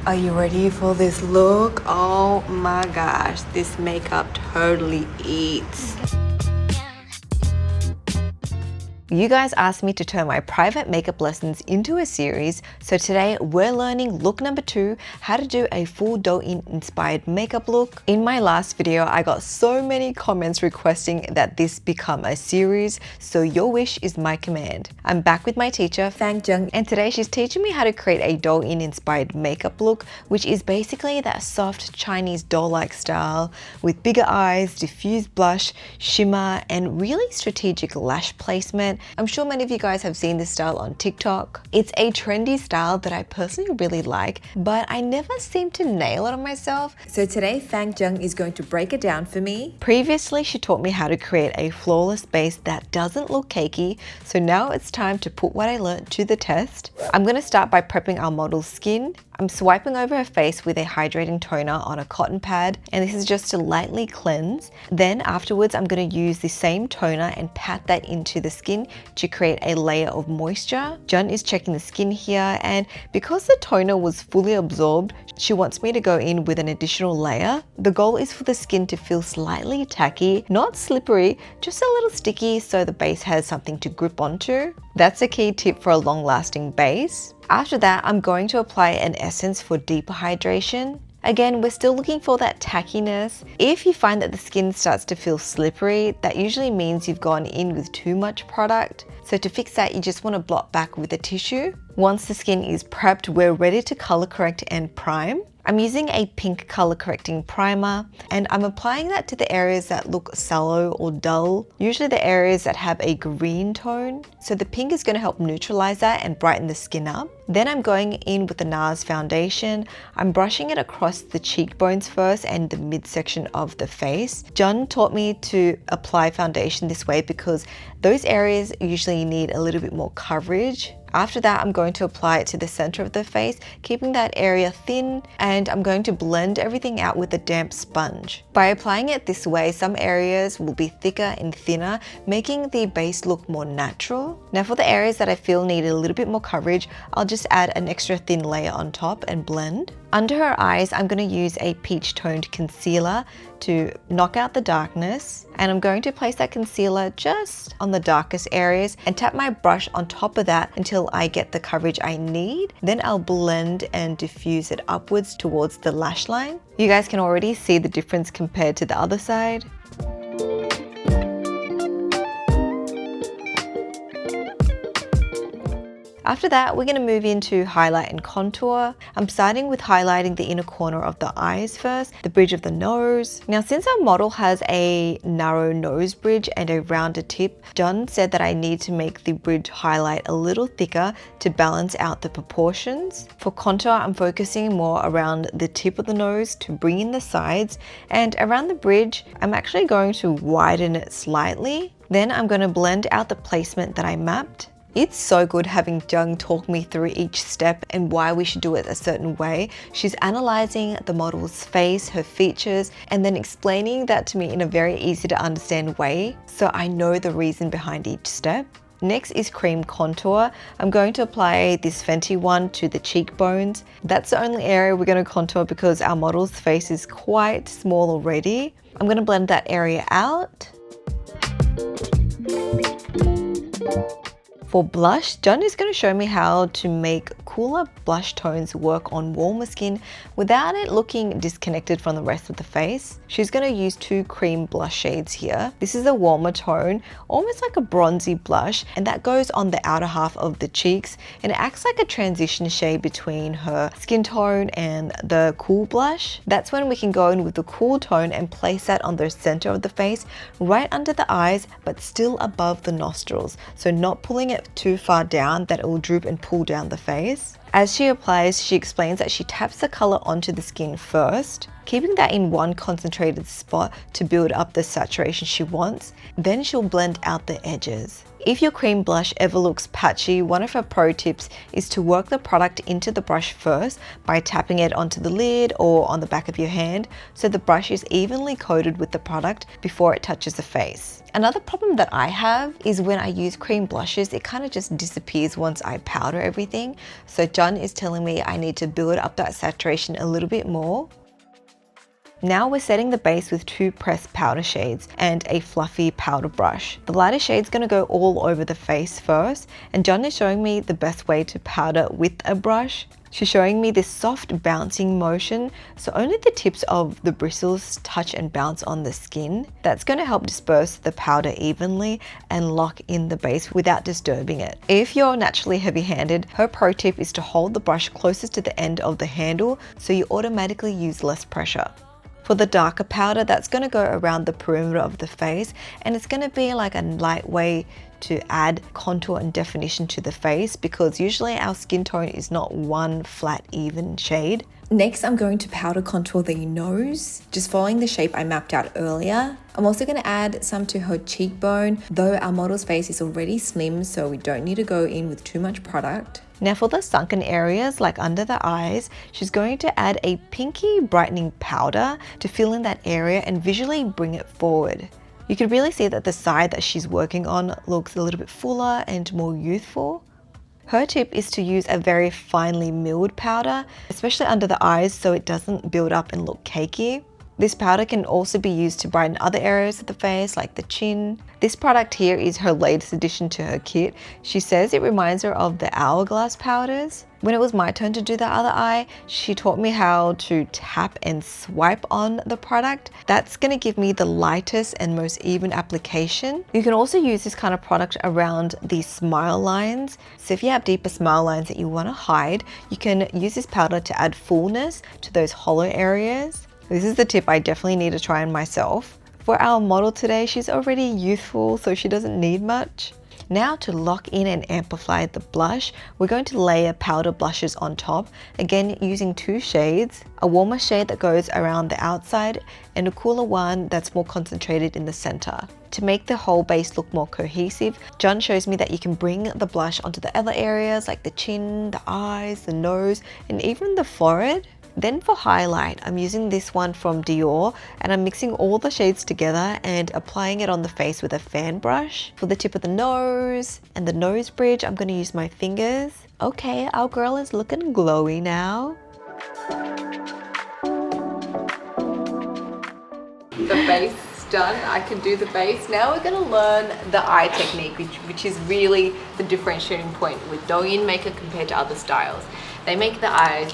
Are you ready for this look? Oh my gosh, this makeup totally eats. You guys asked me to turn my private makeup lessons into a series, so today we're learning look number 2, how to do a full Douyin inspired makeup look. In my last video, I got so many comments requesting that this become a series, so your wish is my command. I'm back with my teacher, Phan, and today she's teaching me how to create a Douyin inspired makeup look, which is basically that soft Chinese doll-like style with bigger eyes, diffused blush, shimmer, and really strategic lash placement. I'm sure many of you guys have seen this style on TikTok. It's a trendy style that I personally really like, but I never seem to nail it on myself. So today, Phan is going to break it down for me. Previously, she taught me how to create a flawless base that doesn't look cakey, so now it's time to put what I learned to the test. I'm going to start by prepping our model's skin. I'm swiping over her face with a hydrating toner on a cotton pad, and this is just to lightly cleanse. Then afterwards, I'm going to use the same toner and pat that into the skin to create a layer of moisture. Jun is checking the skin here, and because the toner was fully absorbed, she wants me to go in with an additional layer. The goal is for the skin to feel slightly tacky, not slippery, just a little sticky so the base has something to grip onto. That's a key tip for a long-lasting base. After that, I'm going to apply an essence for deeper hydration. Again, we're still looking for that tackiness. If you find that the skin starts to feel slippery, that usually means you've gone in with too much product. So to fix that, you just want to blot back with a tissue. Once the skin is prepped, we're ready to color correct and prime. I'm using a pink color correcting primer, and I'm applying that to the areas that look sallow or dull, usually the areas that have a green tone. So the pink is going to help neutralize that and brighten the skin up. Then I'm going in with the NARS foundation. I'm brushing it across the cheekbones first and the midsection of the face. Jun taught me to apply foundation this way because those areas usually need a little bit more coverage. After that, I'm going to apply it to the center of the face, keeping that area thin, and I'm going to blend everything out with a damp sponge. By applying it this way, some areas will be thicker and thinner, making the base look more natural. Now for the areas that I feel need a little bit more coverage, I'll just add an extra thin layer on top and blend. Under her eyes, I'm going to use a peach toned concealer to knock out the darkness, and I'm going to place that concealer just on the darkest areas and tap my brush on top of that until I get the coverage I need. Then I'll blend and diffuse it upwards towards the lash line. You guys can already see the difference compared to the other side. After that, we're going to move into highlight and contour. I'm starting with highlighting the inner corner of the eyes first, the bridge of the nose. Now, since our model has a narrow nose bridge and a rounded tip, Jun said that I need to make the bridge highlight a little thicker to balance out the proportions. For contour, I'm focusing more around the tip of the nose to bring in the sides, and around the bridge, I'm actually going to widen it slightly. Then I'm going to blend out the placement that I mapped. It's so good having Yong talk me through each step and why we should do it a certain way. She's analyzing the model's face, her features, and then explaining that to me in a very easy to understand way, so I know the reason behind each step. Next is cream contour. I'm going to apply this Fenty one to the cheekbones. That's the only area we're going to contour because our model's face is quite small already. I'm going to blend that area out. For blush, Jun is going to show me how to make cooler blush tones work on warmer skin without it looking disconnected from the rest of the face. She's going to use 2 cream blush shades here. This is a warmer tone, almost like a bronzy blush, and that goes on the outer half of the cheeks, and it acts like a transition shade between her skin tone and the cool blush. That's when we can go in with the cool tone and place that on the center of the face, right under the eyes, but still above the nostrils, so not pulling it too far down that it will droop and pull down the face. As she applies, she explains that she taps the color onto the skin first, keeping that in one concentrated spot to build up the saturation she wants. Then she'll blend out the edges. If your cream blush ever looks patchy, one of her pro tips is to work the product into the brush first by tapping it onto the lid or on the back of your hand so the brush is evenly coated with the product before it touches the face. Another problem that I have is when I use cream blushes, it kind of just disappears once I powder everything. So John is telling me I need to build up that saturation a little bit more. Now we're setting the base with 2 pressed powder shades and a fluffy powder brush. The lighter shade's going to go all over the face first, and John is showing me the best way to powder with a brush. She's showing me this soft bouncing motion, so only the tips of the bristles touch and bounce on the skin. That's going to help disperse the powder evenly and lock in the base without disturbing it. If you're naturally heavy-handed, her pro tip is to hold the brush closest to the end of the handle so you automatically use less pressure. For the darker powder, that's going to go around the perimeter of the face, and it's going to be like a light way to add contour and definition to the face, because usually our skin tone is not one flat even shade. Next, I'm going to powder contour the nose, just following the shape I mapped out earlier. I'm also going to add some to her cheekbone, though our model's face is already slim, so we don't need to go in with too much product. Now for the sunken areas, like under the eyes, she's going to add a pinky brightening powder to fill in that area and visually bring it forward. You can really see that the side that she's working on looks a little bit fuller and more youthful. Her tip is to use a very finely milled powder, especially under the eyes, so it doesn't build up and look cakey. This powder can also be used to brighten other areas of the face, like the chin. This product here is her latest addition to her kit. She says it reminds her of the hourglass powders. When it was my turn to do the other eye, she taught me how to tap and swipe on the product. That's going to give me the lightest and most even application. You can also use this kind of product around the smile lines. So if you have deeper smile lines that you want to hide, you can use this powder to add fullness to those hollow areas. This is the tip I definitely need to try on myself. For our model today, she's already youthful, so she doesn't need much. Now to lock in and amplify the blush, we're going to layer powder blushes on top, again using 2 shades, a warmer shade that goes around the outside and a cooler one that's more concentrated in the center. To make the whole base look more cohesive, John shows me that you can bring the blush onto the other areas like the chin, the eyes, the nose, and even the forehead. Then for highlight, I'm using this one from Dior, and I'm mixing all the shades together and applying it on the face with a fan brush. For the tip of the nose and the nose bridge, I'm going to use my fingers. Okay, our girl is looking glowy now. The base done. I can do the base. Now we're going to learn the eye technique, which is really the differentiating point with Douyin makeup compared to other styles. They make the eyes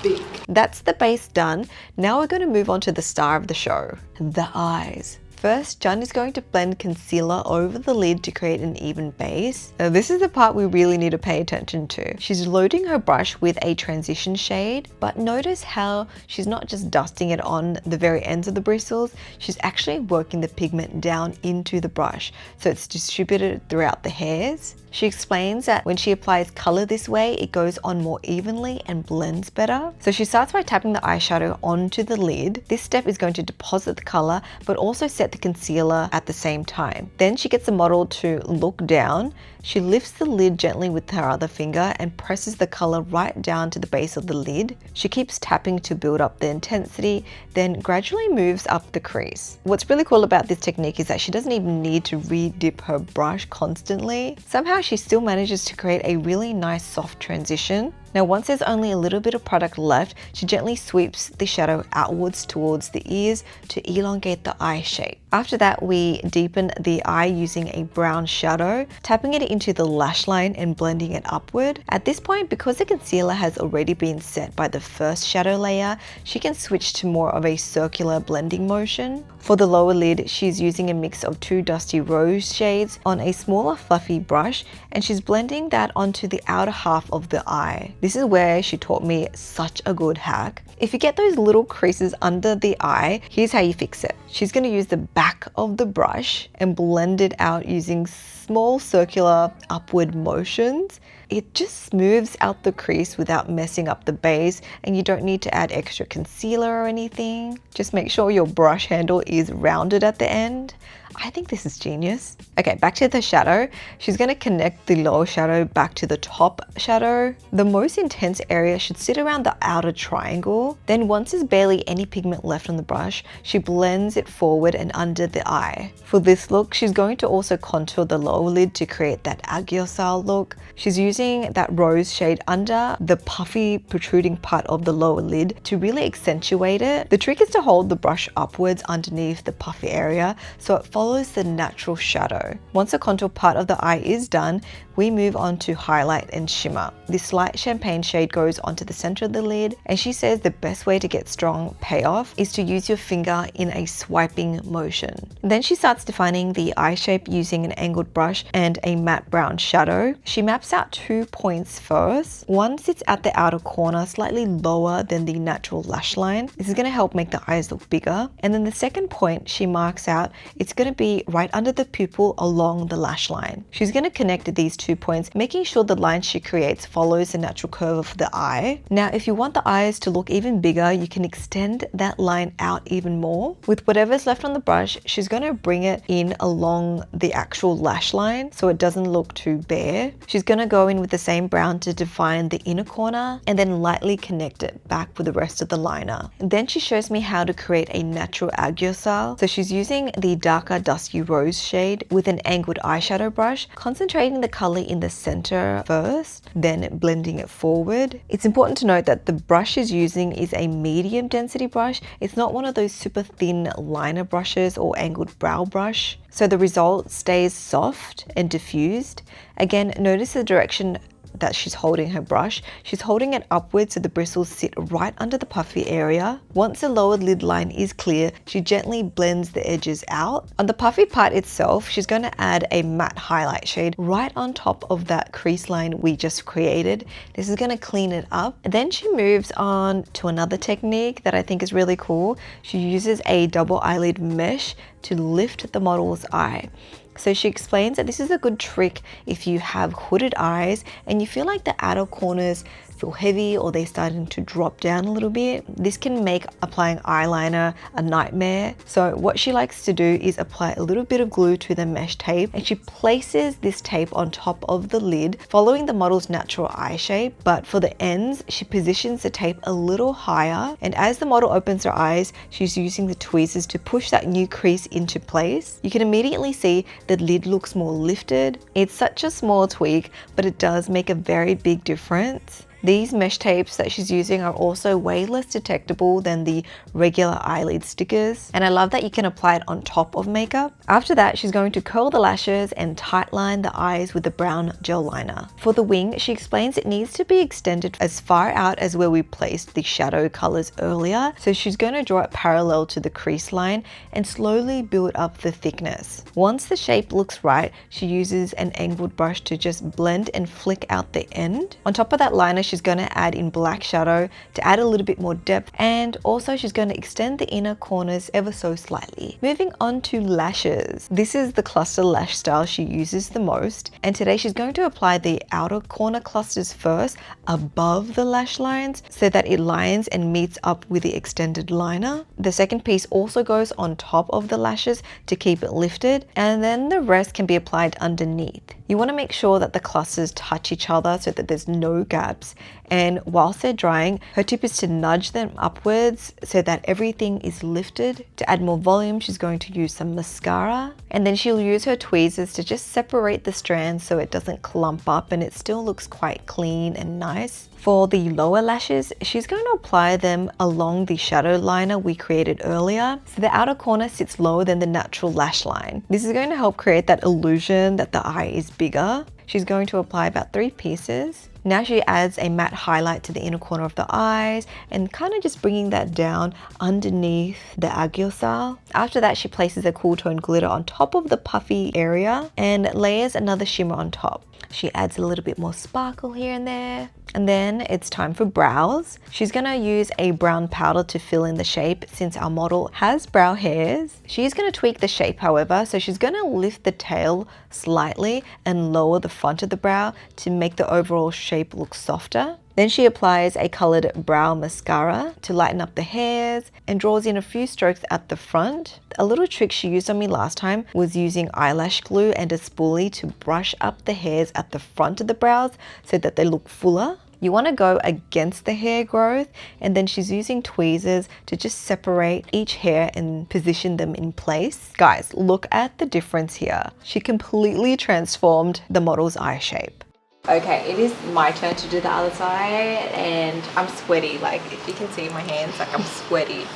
big. That's the base done. Now we're going to move on to the star of the show, the eyes. First, John is going to blend concealer over the lid to create an even base. Now, this is the part we really need to pay attention to. She's loading her brush with a transition shade, but notice how she's not just dusting it on the very ends of the bristles, she's actually working the pigment down into the brush, so it's distributed throughout the hairs. She explains that when she applies color this way, it goes on more evenly and blends better. So she starts by tapping the eyeshadow onto the lid. This step is going to deposit the color, but also set the concealer at the same time. Then she gets the model to look down. She lifts the lid gently with her other finger and presses the color right down to the base of the lid. She keeps tapping to build up the intensity, then gradually moves up the crease. What's really cool about this technique is that she doesn't even need to re-dip her brush constantly. Somehow she still manages to create a really nice soft transition. Now, once there's only a little bit of product left, she gently sweeps the shadow outwards towards the ears to elongate the eye shape. After that, we deepen the eye using a brown shadow, tapping it into the lash line and blending it upward. At this point, because the concealer has already been set by the first shadow layer, she can switch to more of a circular blending motion. For the lower lid, she's using a mix of 2 dusty rose shades on a smaller fluffy brush, and she's blending that onto the outer half of the eye. This is where she taught me such a good hack. If you get those little creases under the eye, here's how you fix it. She's going to use the back of the brush and blend it out using small circular upward motions. It just smooths out the crease without messing up the base, and you don't need to add extra concealer or anything. Just make sure your brush handle is rounded at the end. I think this is genius. Okay, back to the shadow. She's going to connect the lower shadow back to the top shadow. The most intense area should sit around the outer triangle. Then once there's barely any pigment left on the brush, she blends it forward and under the eye. For this look, she's going to also contour the lower lower lid to create that aguilar style look. She's using that rose shade under the puffy protruding part of the lower lid to really accentuate it. The trick is to hold the brush upwards underneath the puffy area so it follows the natural shadow. Once the contour part of the eye is done, we move on to highlight and shimmer. This light champagne shade goes onto the center of the lid, and she says the best way to get strong payoff is to use your finger in a swiping motion. Then she starts defining the eye shape using an angled brush and a matte brown shadow. She maps out 2 points first. One sits at the outer corner, slightly lower than the natural lash line. This is going to help make the eyes look bigger. And then the second point she marks out, it's going to be right under the pupil along the lash line. She's going to connect these 2 points, making sure the line she creates follows the natural curve of the eye. Now, if you want the eyes to look even bigger, you can extend that line out even more. With whatever's left on the brush, she's going to bring it in along the actual lash line so it doesn't look too bare. She's going to go in with the same brown to define the inner corner and then lightly connect it back with the rest of the liner. And then she shows me how to create a natural aguilar style. So she's using the darker dusky rose shade with an angled eyeshadow brush, concentrating the color in the center first, then blending it forward. It's important to note that the brush she's using is a medium density brush. It's not one of those super thin liner brushes or angled brow brush. So the result stays soft and diffused. Again, notice the direction that she's holding her brush. She's holding it upwards so the bristles sit right under the puffy area. Once the lower lid line is clear, she gently blends the edges out. On the puffy part itself, she's going to add a matte highlight shade right on top of that crease line we just created. This is going to clean it up. And then she moves on to another technique that I think is really cool. She uses a double eyelid mesh to lift the model's eye. So she explains that this is a good trick if you have hooded eyes and you feel like the outer corners feel heavy or they're starting to drop down a little bit. This can make applying eyeliner a nightmare. So what she likes to do is apply a little bit of glue to the mesh tape, and she places this tape on top of the lid, following the model's natural eye shape. But for the ends, she positions the tape a little higher, and as the model opens her eyes, she's using the tweezers to push that new crease into place. You can immediately see the lid looks more lifted. It's such a small tweak, but it does make a very big difference. These mesh tapes that she's using are also way less detectable than the regular eyelid stickers, and I love that you can apply it on top of makeup. After that, she's going to curl the lashes and tightline the eyes with the brown gel liner. For the wing, she explains it needs to be extended as far out as where we placed the shadow colors earlier, so she's going to draw it parallel to the crease line and slowly build up the thickness. Once the shape looks right, she uses an angled brush to just blend and flick out the end. On top of that liner, she's going to add in black shadow to add a little bit more depth, and also she's going to extend the inner corners ever so slightly. Moving on to lashes. This is the cluster lash style she uses the most, and today she's going to apply the outer corner clusters first above the lash lines so that it lines and meets up with the extended liner. The second piece also goes on top of the lashes to keep it lifted, and then the rest can be applied underneath. You want to make sure that the clusters touch each other so that there's no gaps, and whilst they're drying, her tip is to nudge them upwards so that everything is lifted. To add more volume, she's going to use some mascara, and then she'll use her tweezers to just separate the strands so it doesn't clump up and it still looks quite clean and nice. For the lower lashes, she's going to apply them along the shadow liner we created earlier, so the outer corner sits lower than the natural lash line. This is going to help create that illusion that the eye is bigger. She's going to apply about 3 pieces. Now she adds a matte highlight to the inner corner of the eyes and kind of just bringing that down underneath the aguilar style. After that, she places a cool tone glitter on top of the puffy area and layers another shimmer on top. She adds a little bit more sparkle here and there. And then it's time for brows. She's gonna use a brown powder to fill in the shape since our model has brow hairs. She's gonna tweak the shape, however, so she's gonna lift the tail slightly and lower the front of the brow to make the overall shape look softer. Then she applies a colored brow mascara to lighten up the hairs and draws in a few strokes at the front. A little trick she used on me last time was using eyelash glue and a spoolie to brush up the hairs at the front of the brows so that they look fuller. You want to go against the hair growth, and then she's using tweezers to just separate each hair and position them in place. Guys, look at the difference here. She completely transformed the model's eye shape. Okay, it is my turn to do the other side, and I'm sweaty. Like, if you can see my hands, like, I'm sweaty.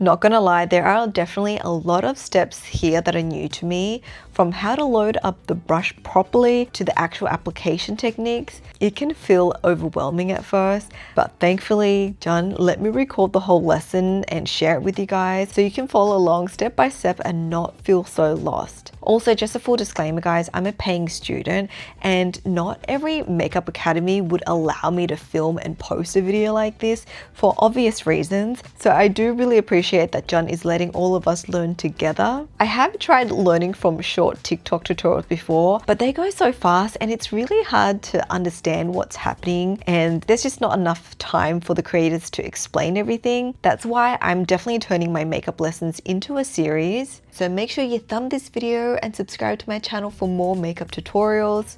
Not gonna lie, there are definitely a lot of steps here that are new to me, from how to load up the brush properly to the actual application techniques. It can feel overwhelming at first, but thankfully John let me record the whole lesson and share it with you guys so you can follow along step by step and not feel so lost. Also, just a full disclaimer guys, I'm a paying student and not every makeup academy would allow me to film and post a video like this for obvious reasons. So I do really appreciate that John is letting all of us learn together. I have tried learning from short TikTok tutorials before, but they go so fast and it's really hard to understand what's happening, and there's just not enough time for the creators to explain everything. That's why I'm definitely turning my makeup lessons into a series. So make sure you thumb this video and subscribe to my channel for more makeup tutorials.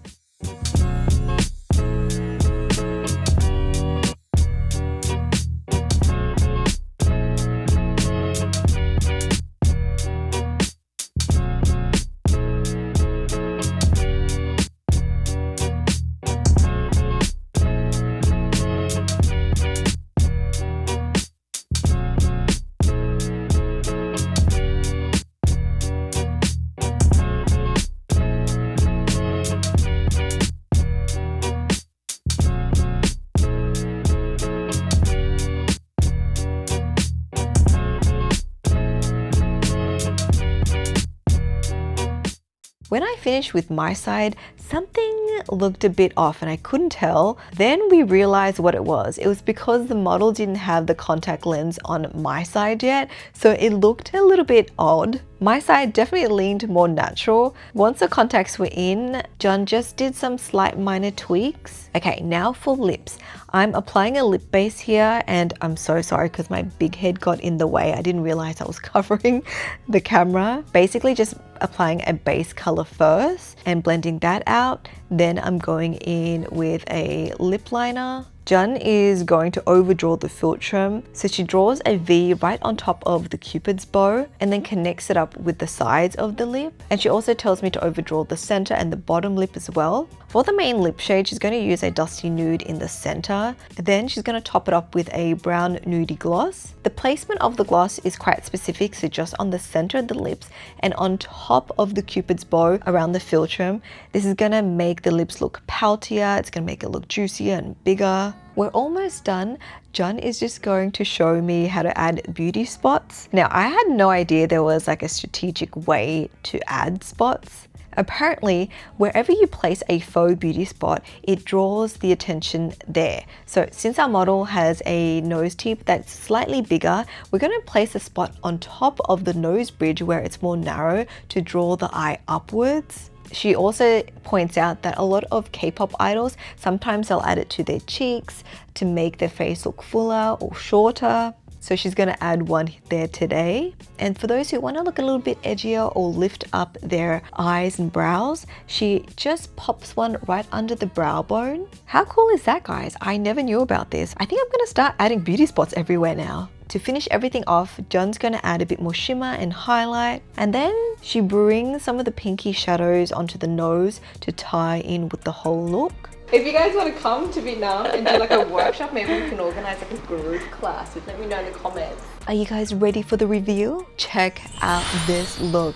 When I finished with my side, something looked a bit off and I couldn't tell. Then we realized what it was. It was because the model didn't have the contact lens on my side yet, so it looked a little bit odd. My side definitely leaned more natural. Once the contacts were in, John just did some slight minor tweaks. Okay, now for lips. I'm applying a lip base here, and I'm so sorry because my big head got in the way. I didn't realize I was covering the camera. Basically just applying a base color first and blending that out. Then I'm going in with a lip liner. John is going to overdraw the philtrum, so she draws a V right on top of the cupid's bow and then connects it up with the sides of the lip. And she also tells me to overdraw the center and the bottom lip as well. For the main lip shade, she's going to use a dusty nude in the center. Then she's going to top it up with a brown nudie gloss. The placement of the gloss is quite specific, so just on the center of the lips and on top of the cupid's bow around the philtrum. This is going to make the lips look poutier, it's going to make it look juicier and bigger. We're almost done. John is just going to show me how to add beauty spots. Now, I had no idea there was like a strategic way to add spots. Apparently, wherever you place a faux beauty spot, it draws the attention there. So since our model has a nose tip that's slightly bigger, we're going to place a spot on top of the nose bridge where it's more narrow to draw the eye upwards. She also points out that a lot of K-pop idols, sometimes they'll add it to their cheeks to make their face look fuller or shorter. So she's going to add one there today. And for those who want to look a little bit edgier or lift up their eyes and brows, she just pops one right under the brow bone. How cool is that, guys? I never knew about this. I think I'm going to start adding beauty spots everywhere now. To finish everything off, John's going to add a bit more shimmer and highlight. And then she brings some of the pinky shadows onto the nose to tie in with the whole look. If you guys want to come to Vietnam and do like a workshop, maybe we can organize like a group class. Let me know in the comments. Are you guys ready for the reveal? Check out this look.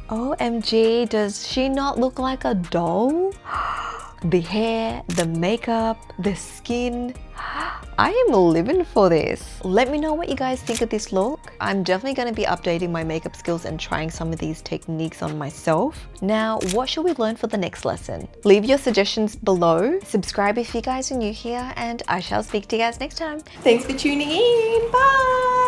OMG, does she not look like a doll? The hair, the makeup, the skin. I am living for this. Let me know what you guys think of this look. I'm definitely going to be updating my makeup skills and trying some of these techniques on myself. Now, what should we learn for the next lesson? Leave your suggestions below. Subscribe if you guys are new here, and I shall speak to you guys next time. Thanks for tuning in. Bye!